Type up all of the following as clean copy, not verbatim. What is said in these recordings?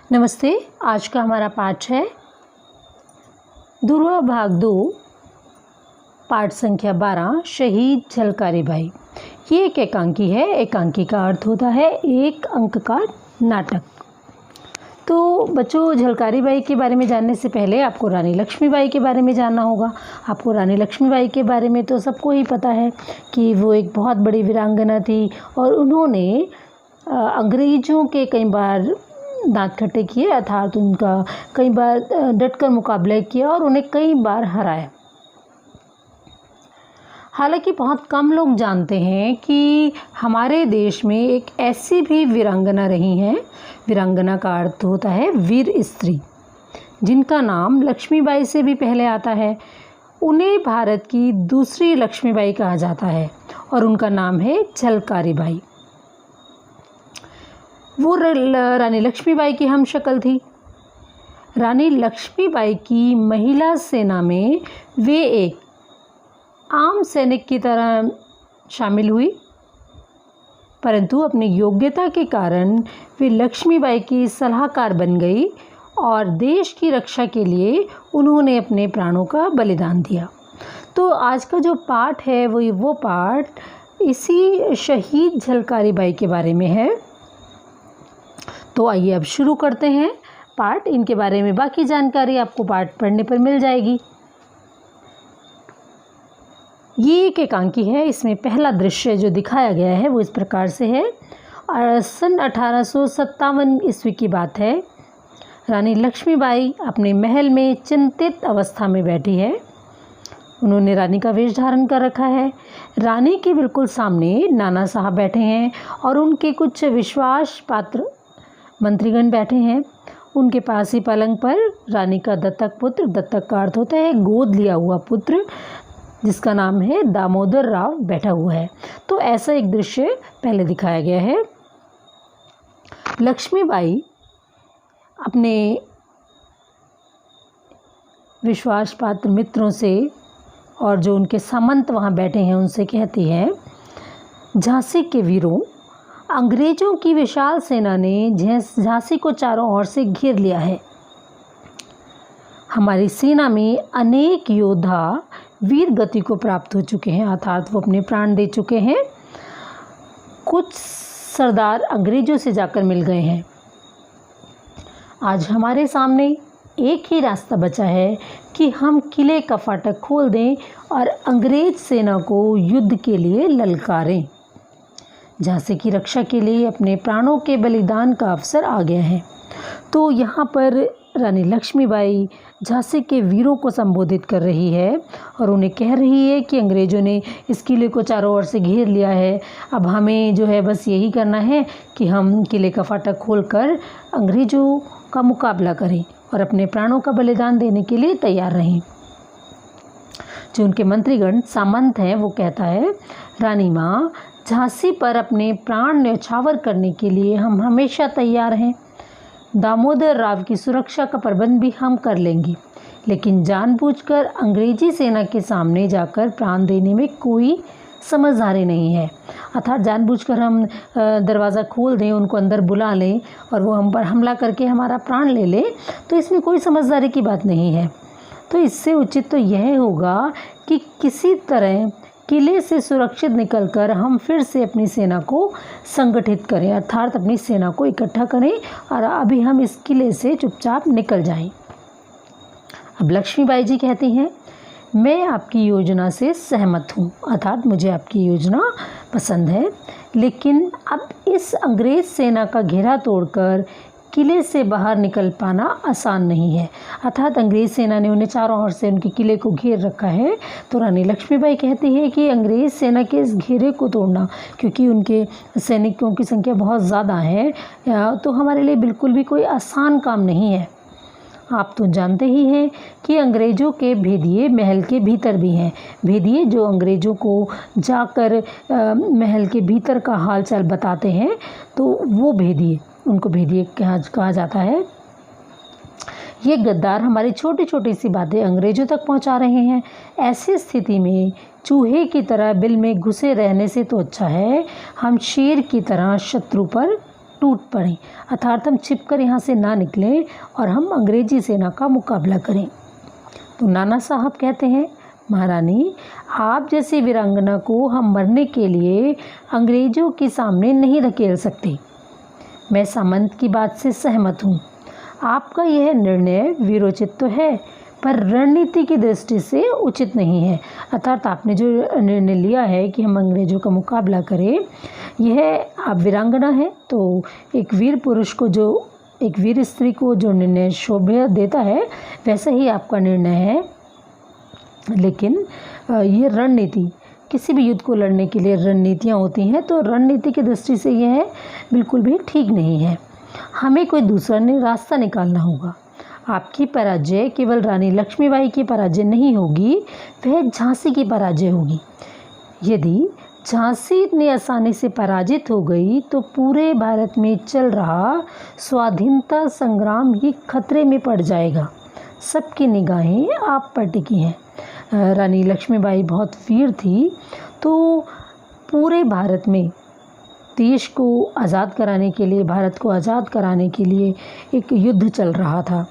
नमस्ते। आज का हमारा पाठ है दुर्वा भाग 2 पाठ संख्या 12 शहीद झलकारी बाई। ये एक एकांकी है। एकांकी का अर्थ होता है एक अंक का नाटक। तो बच्चों, झलकारी बाई के बारे में जानने से पहले आपको रानी लक्ष्मीबाई के बारे में जानना होगा। आपको रानी लक्ष्मीबाई के बारे में तो सबको ही पता है कि वो एक बहुत बड़ी वीरांगना थी और उन्होंने अंग्रेज़ों के कई बार दांत खट्टे किए, अर्थात उनका कई बार डटकर मुकाबला किया और उन्हें कई बार हराया। हालांकि बहुत कम लोग जानते हैं कि हमारे देश में एक ऐसी भी वीरांगना रही हैं। वीरांगना का अर्थ होता है वीर स्त्री, जिनका नाम लक्ष्मीबाई से भी पहले आता है। उन्हें भारत की दूसरी लक्ष्मीबाई कहा जाता है और उनका नाम है झलकारी बाई। वो रानी लक्ष्मीबाई की हम शक्ल थी। रानी लक्ष्मीबाई की महिला सेना में वे एक आम सैनिक की तरह शामिल हुई, परंतु अपनी योग्यता के कारण वे लक्ष्मीबाई की सलाहकार बन गई और देश की रक्षा के लिए उन्होंने अपने प्राणों का बलिदान दिया। तो आज का जो पाठ है वो पाठ इसी शहीद झलकारी बाई के बारे में है। तो आइए अब शुरू करते हैं पाठ। इनके बारे में बाकी जानकारी आपको पाठ पढ़ने पर मिल जाएगी। ये एक एकांकी है। इसमें पहला दृश्य जो दिखाया गया है वो इस प्रकार से है। सन 1857 ईस्वी की बात है। रानी लक्ष्मीबाई अपने महल में चिंतित अवस्था में बैठी है। उन्होंने रानी का वेश धारण कर रखा है। रानी के बिल्कुल सामने नाना साहब बैठे हैं और उनके कुछ विश्वास पात्र मंत्रीगण बैठे हैं। उनके पास ही पलंग पर रानी का दत्तक पुत्र, दत्तक का अर्थ होता है गोद लिया हुआ पुत्र, जिसका नाम है दामोदर राव, बैठा हुआ है। तो ऐसा एक दृश्य पहले दिखाया गया है। लक्ष्मीबाई अपने विश्वास पात्र मित्रों से और जो उनके सामंत वहाँ बैठे हैं उनसे कहती है, झांसी के वीरों, अंग्रेज़ों की विशाल सेना ने झांसी को चारों ओर से घेर लिया है। हमारी सेना में अनेक योद्धा वीर गति को प्राप्त हो चुके हैं, अर्थात वो अपने प्राण दे चुके हैं। कुछ सरदार अंग्रेज़ों से जाकर मिल गए हैं। आज हमारे सामने एक ही रास्ता बचा है कि हम किले का फाटक खोल दें और अंग्रेज़ सेना को युद्ध के लिए ललकारें। झांसी की रक्षा के लिए अपने प्राणों के बलिदान का अवसर आ गया है। तो यहाँ पर रानी लक्ष्मीबाई झांसी के वीरों को संबोधित कर रही है और उन्हें कह रही है कि अंग्रेज़ों ने इस किले को चारों ओर से घेर लिया है। अब हमें जो है बस यही करना है कि हम किले का फाटक खोलकर अंग्रेज़ों का मुकाबला करें और अपने प्राणों का बलिदान देने के लिए तैयार रहें। जो उनके मंत्रीगण सामंत हैं वो कहता है, रानी माँ, झांसी पर अपने प्राण न्यौछावर करने के लिए हम हमेशा तैयार हैं। दामोदर राव की सुरक्षा का प्रबंध भी हम कर लेंगे, लेकिन जानबूझकर अंग्रेजी सेना के सामने जाकर प्राण देने में कोई समझदारी नहीं है। अर्थात जानबूझकर हम दरवाज़ा खोल दें, उनको अंदर बुला लें और वो हम पर हमला करके हमारा प्राण ले लें, तो इसमें कोई समझदारी की बात नहीं है। तो इससे उचित तो यह होगा कि किसी तरह किले से सुरक्षित निकलकर हम फिर से अपनी सेना को संगठित करें, अर्थात अपनी सेना को इकट्ठा करें और अभी हम इस किले से चुपचाप निकल जाएं। अब लक्ष्मीबाई जी कहती हैं, मैं आपकी योजना से सहमत हूँ, अर्थात मुझे आपकी योजना पसंद है, लेकिन अब इस अंग्रेज़ सेना का घेरा तोड़कर किले से बाहर निकल पाना आसान नहीं है। अर्थात अंग्रेज़ सेना ने उन्हें चारों ओर से उनके किले को घेर रखा है। तो रानी लक्ष्मीबाई कहती है कि अंग्रेज़ सेना के इस घेरे को तोड़ना, क्योंकि उनके सैनिकों की संख्या बहुत ज़्यादा है, तो हमारे लिए बिल्कुल भी कोई आसान काम नहीं है। आप तो जानते ही हैं कि अंग्रेज़ों के भेदिए महल के भीतर भी हैं। भेदिए जो अंग्रेज़ों को जाकर महल के भीतर का हालचाल बताते हैं, तो वो भेदिए, उनको भेदिए कहा जाता है। ये गद्दार हमारी छोटी छोटी सी बातें अंग्रेज़ों तक पहुंचा रहे हैं। ऐसी स्थिति में चूहे की तरह बिल में घुसे रहने से तो अच्छा है हम शेर की तरह शत्रु पर टूट पड़ें, अर्थात हम छिपकर यहाँ से ना निकलें और हम अंग्रेजी सेना का मुकाबला करें। तो नाना साहब कहते हैं, महारानी, आप जैसी वीरांगना को हम मरने के लिए अंग्रेज़ों के सामने नहीं धकेल सकते। मैं सामंत की बात से सहमत हूँ। आपका यह निर्णय वीरोचित तो है, पर रणनीति की दृष्टि से उचित नहीं है। अर्थात आपने जो निर्णय लिया है कि हम अंग्रेज़ों का मुकाबला करें, यह आप वीरांगना है, तो एक वीर पुरुष को एक वीर स्त्री को जो निर्णय शोभा देता है, वैसा ही आपका निर्णय है। लेकिन ये रणनीति, किसी भी युद्ध को लड़ने के लिए रणनीतियाँ होती हैं, तो रणनीति की दृष्टि से यह बिल्कुल भी ठीक नहीं है। हमें कोई दूसरा रास्ता निकालना होगा। आपकी पराजय केवल रानी लक्ष्मीबाई की पराजय नहीं होगी, वह झांसी की पराजय होगी। यदि झांसी इतनी आसानी से पराजित हो गई तो पूरे भारत में चल रहा स्वाधीनता संग्राम ही खतरे में पड़ जाएगा। सबकी निगाहें आप पर टिकी हैं। रानी लक्ष्मीबाई बहुत वीर थी, तो पूरे भारत में देश को आज़ाद कराने के लिए, भारत को आज़ाद कराने के लिए एक युद्ध चल रहा था।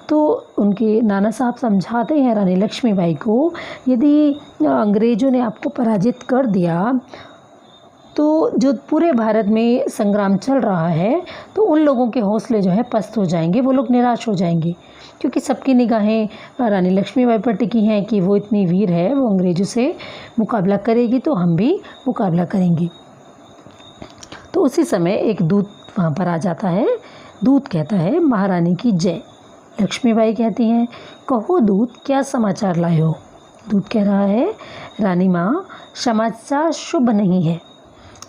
तो उनके नाना साहब समझाते हैं रानी लक्ष्मीबाई को, यदि अंग्रेज़ों ने आपको पराजित कर दिया तो जो पूरे भारत में संग्राम चल रहा है, तो उन लोगों के हौसले जो है पस्त हो जाएंगे, वो लोग निराश हो जाएंगे, क्योंकि सबकी निगाहें रानी लक्ष्मीबाई पर टिकी हैं कि वो इतनी वीर है, वो अंग्रेज़ों से मुकाबला करेगी, तो हम भी मुकाबला करेंगे। तो उसी समय एक दूत वहाँ पर आ जाता है। दूत कहता है, महारानी की जय। लक्ष्मीबाई कहती हैं, कहो दूत, क्या समाचार लाए हो? दूत कह रहा है, रानी माँ, समाचार शुभ नहीं है।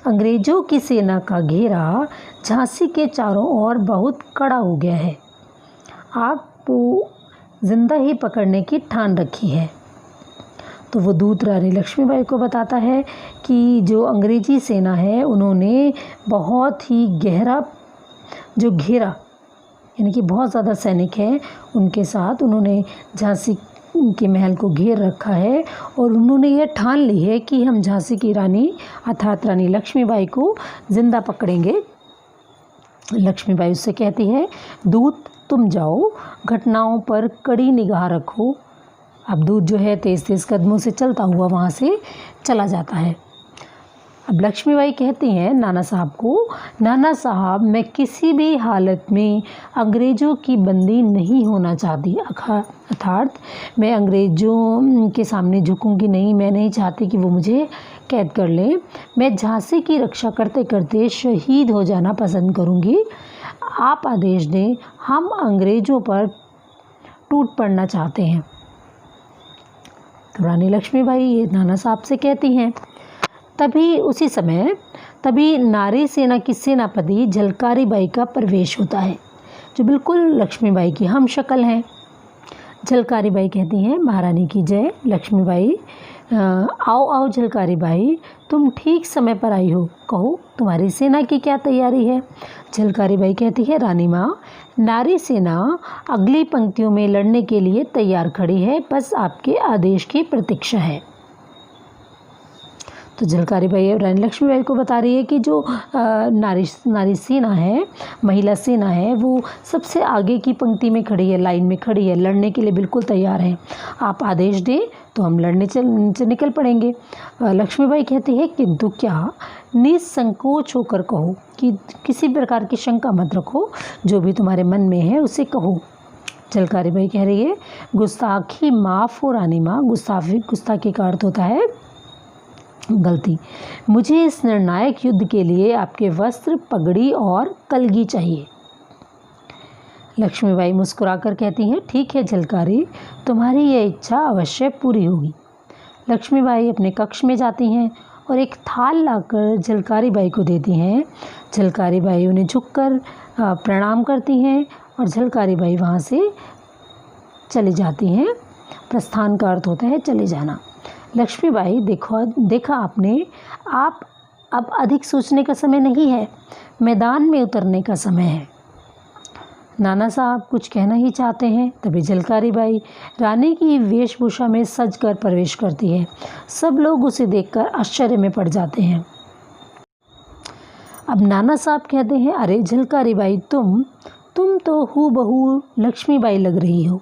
अंग्रेज़ों की सेना का घेरा झांसी के चारों ओर बहुत कड़ा हो गया है। आपको जिंदा ही पकड़ने की ठान रखी है। तो वो दूत रानी लक्ष्मीबाई को बताता है कि जो अंग्रेज़ी सेना है, उन्होंने बहुत ही गहरा जो घेरा, यानी कि बहुत ज़्यादा सैनिक हैं उनके साथ, उन्होंने झांसी के महल को घेर रखा है और उन्होंने ये ठान ली है कि हम झांसी की रानी अर्थात रानी लक्ष्मीबाई को ज़िंदा पकड़ेंगे। लक्ष्मीबाई उससे कहती है, दूत तुम जाओ, घटनाओं पर कड़ी निगाह रखो। अब दूत जो है तेज़ तेज़ कदमों से चलता हुआ वहाँ से चला जाता है। अब लक्ष्मीबाई कहती हैं नाना साहब को, नाना साहब, मैं किसी भी हालत में अंग्रेज़ों की बंदी नहीं होना चाहती। अर्थात मैं अंग्रेज़ों के सामने झुकूंगी नहीं, मैं नहीं चाहती कि वो मुझे कैद कर लें। मैं झांसी की रक्षा करते करते शहीद हो जाना पसंद करूंगी। आप आदेश दें, हम अंग्रेज़ों पर टूट पड़ना चाहते हैं। तो रानी लक्ष्मीबाई ये नाना साहब से कहती हैं। उसी समय नारी सेना की सेनापति झलकारी बाई का प्रवेश होता है, जो बिल्कुल लक्ष्मीबाई की हम शक्ल हैं। झलकारी बाई कहती हैं, महारानी की जय। लक्ष्मीबाई, आओ आओ झलकारी बाई, तुम ठीक समय पर आई हो। कहो, तुम्हारी सेना की क्या तैयारी है? झलकारी बाई कहती है, रानी माँ, नारी सेना अगली पंक्तियों में लड़ने के लिए तैयार खड़ी है, बस आपके आदेश की प्रतीक्षा है। तो झलकारी बाई रानी लक्ष्मीबाई को बता रही है कि जो नारी सेना है, महिला सेना है, वो सबसे आगे की पंक्ति में खड़ी है, लाइन में खड़ी है, लड़ने के लिए बिल्कुल तैयार है। आप आदेश दें तो हम लड़ने निकल पड़ेंगे। लक्ष्मीबाई कहती है, किंतु क्या? निसंकोच होकर कहो, कि किसी प्रकार की शंका मत रखो, जो भी तुम्हारे मन में है उसे कहो। झलकारी बाई कह रही है, गुस्ताखी माफ़ हो रानी माँ। गुस्ताखी का अर्थ होता है गलती। मुझे इस निर्णायक युद्ध के लिए आपके वस्त्र, पगड़ी और कलगी चाहिए। लक्ष्मीबाई मुस्कुराकर कहती हैं, ठीक है झलकारी, तुम्हारी यह इच्छा अवश्य पूरी होगी। लक्ष्मीबाई अपने कक्ष में जाती हैं और एक थाल लाकर झलकारी बाई को देती हैं। झलकारी बाई उन्हें झुककर प्रणाम करती हैं और झलकारी बाई वहाँ से चली जाती हैं। प्रस्थान का अर्थ होता है चले जाना। लक्ष्मीबाई, देखा आपने, आप अब अधिक सोचने का समय नहीं है, मैदान में उतरने का समय है। नाना साहब कुछ कहना ही चाहते हैं, तभी झलकारी बाई रानी की वेशभूषा में सजकर प्रवेश करती है। सब लोग उसे देखकर आश्चर्य में पड़ जाते हैं। अब नाना साहब कहते हैं, अरे झलकारी बाई तुम तो हूबहू लक्ष्मीबाई लग रही हो।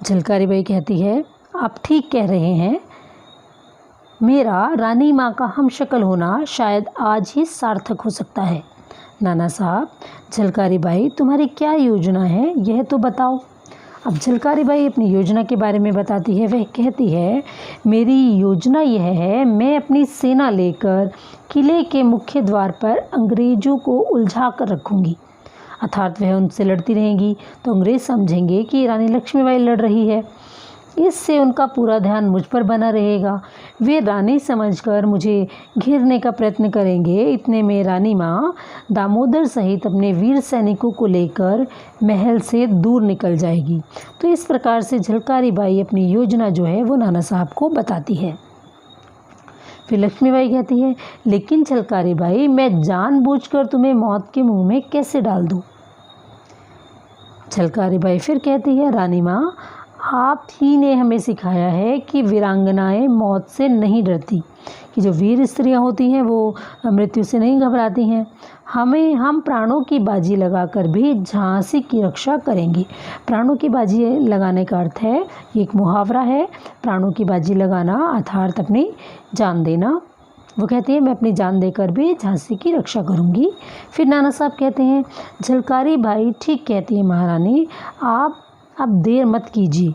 झलकारी बाई कहती है, आप ठीक कह रहे हैं, मेरा रानी माँ का हमशक्ल होना शायद आज ही सार्थक हो सकता है। नाना साहब, झलकारी बाई तुम्हारी क्या योजना है यह तो बताओ। अब झलकारी बाई अपनी योजना के बारे में बताती है। वह कहती है, मेरी योजना यह है, मैं अपनी सेना लेकर किले के मुख्य द्वार पर अंग्रेज़ों को उलझा कर रखूँगी। अर्थात वह उनसे लड़ती रहेंगी तो अंग्रेज़ समझेंगे कि रानी लक्ष्मीबाई लड़ रही है। इससे उनका पूरा ध्यान मुझ पर बना रहेगा। वे रानी समझकर मुझे घेरने का प्रयत्न करेंगे। इतने में रानी माँ दामोदर सहित अपने वीर सैनिकों को लेकर महल से दूर निकल जाएगी। तो इस प्रकार से झलकारी बाई अपनी योजना जो है वो नाना साहब को बताती है। फिर लक्ष्मीबाई कहती है, लेकिन झलकारी बाई मैं जानबूझकर तुम्हें मौत के मुंह में कैसे डाल दूँ। झलकारी बाई फिर कहती है, रानी माँ आप ही ने हमें सिखाया है कि वीरांगनाएं मौत से नहीं डरती, कि जो वीर स्त्रियां होती हैं वो मृत्यु से नहीं घबराती हैं। हम प्राणों की बाजी लगाकर भी झांसी की रक्षा करेंगे। प्राणों की बाजी लगाने का अर्थ है, ये एक मुहावरा है, प्राणों की बाजी लगाना अर्थात अपनी जान देना। वो कहती है, मैं अपनी जान देकर भी झांसी की रक्षा करूंगी। फिर नाना साहब कहते हैं, झलकारी बाई ठीक कहती है महारानी, आप अब देर मत कीजिए।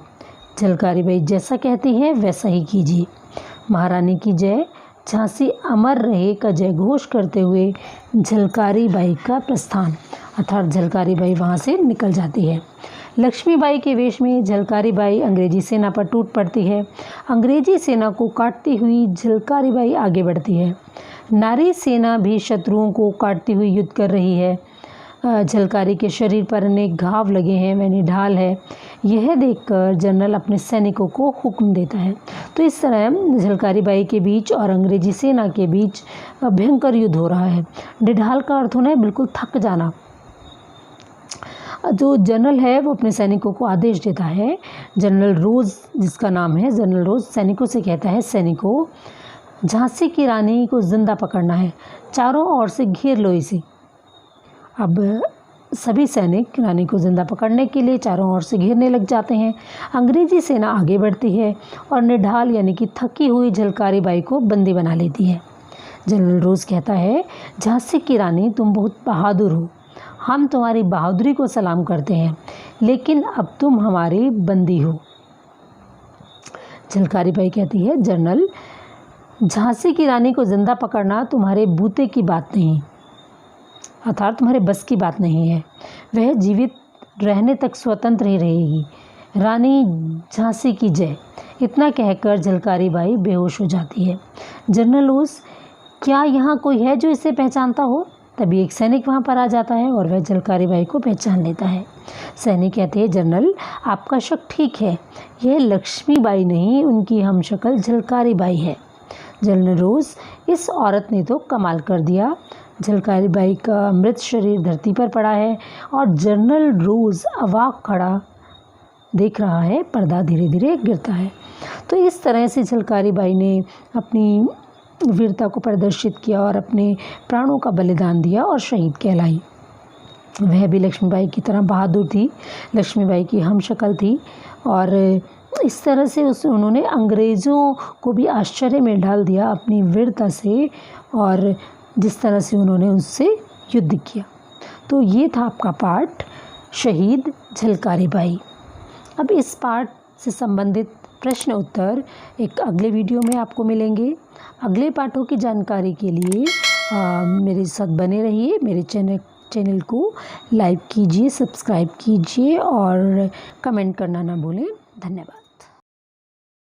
झलकारी बाई जैसा कहती है वैसा ही कीजिए। महारानी की जय, झांसी अमर रहे का जय घोष करते हुए झलकारी बाई का प्रस्थान, अर्थात झलकारी बाई वहाँ से निकल जाती है। लक्ष्मीबाई के वेश में झलकारी बाई अंग्रेजी सेना पर टूट पड़ती है। अंग्रेजी सेना को काटती हुई झलकारी बाई आगे बढ़ती है। नारी सेना भी शत्रुओं को काटती हुई युद्ध कर रही है। झलकारी के शरीर पर अनेक घाव लगे हैं, वह निढाल है। यह देखकर जनरल अपने सैनिकों को हुक्म देता है। तो इस तरह झलकारी बाई के बीच और अंग्रेजी सेना के बीच भयंकर युद्ध हो रहा है। निढाल का अर्थ होना है बिल्कुल थक जाना। जो जनरल है वो अपने सैनिकों को आदेश देता है। जनरल रोज़ जिसका नाम है, जनरल रोज़ सैनिकों से कहता है, सैनिकों झांसी की रानी को जिंदा पकड़ना है, चारों ओर से घेर लो इसे। अब सभी सैनिक रानी को जिंदा पकड़ने के लिए चारों ओर से घेरने लग जाते हैं। अंग्रेजी सेना आगे बढ़ती है और निढाल यानी कि थकी हुई झलकारी बाई को बंदी बना लेती है। जनरल रोज़ कहता है, झांसी की रानी तुम बहुत बहादुर हो, हम तुम्हारी बहादुरी को सलाम करते हैं, लेकिन अब तुम हमारी बंदी हो। झलकारी बाई कहती है, जनरल झांसी की रानी को जिंदा पकड़ना तुम्हारे बूते की बात नहीं, अर्थात तुम्हारे बस की बात नहीं है। वह जीवित रहने तक स्वतंत्र ही रहेगी। रानी झांसी की जय। इतना कहकर झलकारी बाई बेहोश हो जाती है। जनरल रोज़, क्या यहाँ कोई है जो इसे पहचानता हो? तभी एक सैनिक वहाँ पर आ जाता है और वह झलकारी बाई को पहचान लेता है। सैनिक कहते हैं, जनरल आपका शक ठीक है, यह लक्ष्मीबाई नहीं, उनकी हमशक्ल झलकारी बाई है। जनरल रोज़, इस औरत ने तो कमाल कर दिया। झलकारी बाई का मृत शरीर धरती पर पड़ा है और जनरल रोज़ अवाक खड़ा देख रहा है। पर्दा धीरे धीरे गिरता है। तो इस तरह से झलकारी बाई ने अपनी वीरता को प्रदर्शित किया और अपने प्राणों का बलिदान दिया और शहीद कहलाई। वह भी लक्ष्मीबाई की तरह बहादुर थी, लक्ष्मीबाई की हमशक्ल थी और इस तरह से उन्होंने अंग्रेज़ों को भी आश्चर्य में डाल दिया अपनी वीरता से और जिस तरह से उन्होंने उससे युद्ध किया। तो ये था आपका पाठ शहीद झलकारी बाई। अब इस पाठ से संबंधित प्रश्न उत्तर एक अगले वीडियो में आपको मिलेंगे। अगले पाठों की जानकारी के लिए मेरे साथ बने रहिए। मेरे चैनल को लाइक कीजिए, सब्सक्राइब कीजिए और कमेंट करना ना भूलें। धन्यवाद।